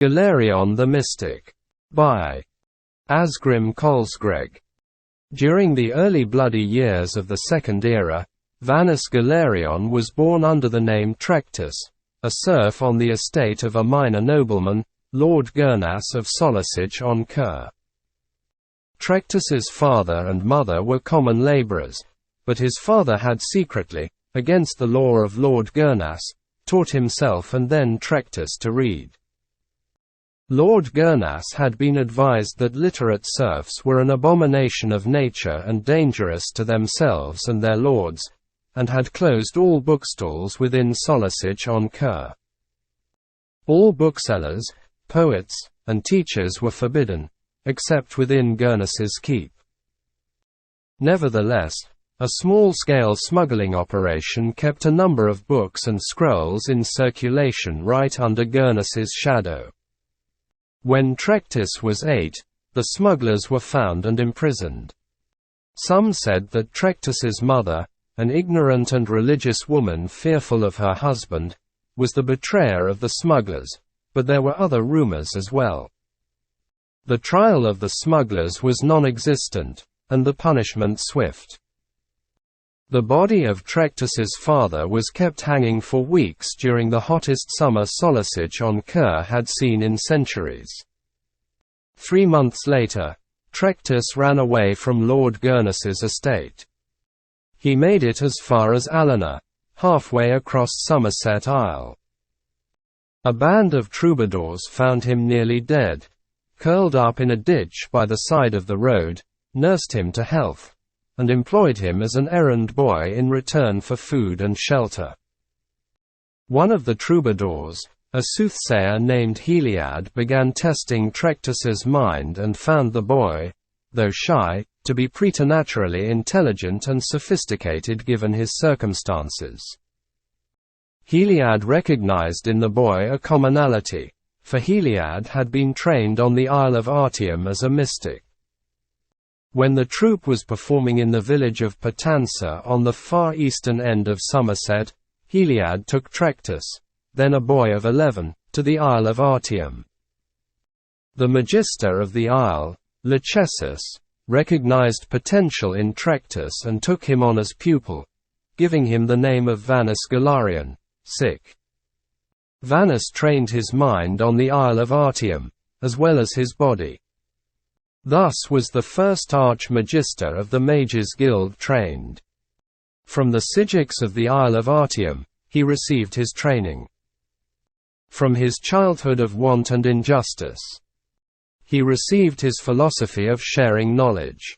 Galerion the Mystic. By Asgrim Kolsgreg. During the early bloody years of the Second Era, Vanus Galerion was born under the name Trectus, a serf on the estate of a minor nobleman, Lord Gurnas of Solasich on Ker. Trectus's father and mother were common labourers, but his father had secretly, against the law of Lord Gurnas, taught himself and then Trectus to read. Lord Gurnas had been advised that literate serfs were an abomination of nature and dangerous to themselves and their lords, and had closed all bookstalls within Solasich on Ker. All booksellers, poets, and teachers were forbidden, except within Gurnas's keep. Nevertheless, a small-scale smuggling operation kept a number of books and scrolls in circulation right under Gurnas's shadow. When Trectus was 8, the smugglers were found and imprisoned. Some said that Trectus's mother, an ignorant and religious woman fearful of her husband, was the betrayer of the smugglers, but there were other rumors as well. The trial of the smugglers was non-existent, and the punishment swift. The body of Trectus's father was kept hanging for weeks during the hottest summer Solasich on Ker had seen in centuries. 3 months later, Trectus ran away from Lord Gurnas's estate. He made it as far as Allena, halfway across Somerset Isle. A band of troubadours found him nearly dead, curled up in a ditch by the side of the road, nursed him to health, and employed him as an errand boy in return for food and shelter. One of the troubadours, a soothsayer named Heliad, began testing Trectus's mind and found the boy, though shy, to be preternaturally intelligent and sophisticated given his circumstances. Heliad recognized in the boy a commonality, for Heliad had been trained on the Isle of Artium as a mystic. When the troupe was performing in the village of Patansa on the far eastern end of Somerset, Heliad took Trectus, then a boy of 11, to the Isle of Artium. The magister of the isle, Lachesis, recognized potential in Trectus and took him on as pupil, giving him the name of Vanus Galerion. Vanus trained his mind on the Isle of Artium, as well as his body. Thus was the first Arch-Magister of the Mages Guild trained. From the Sigics of the Isle of Artium, he received his training. From his childhood of want and injustice, he received his philosophy of sharing knowledge.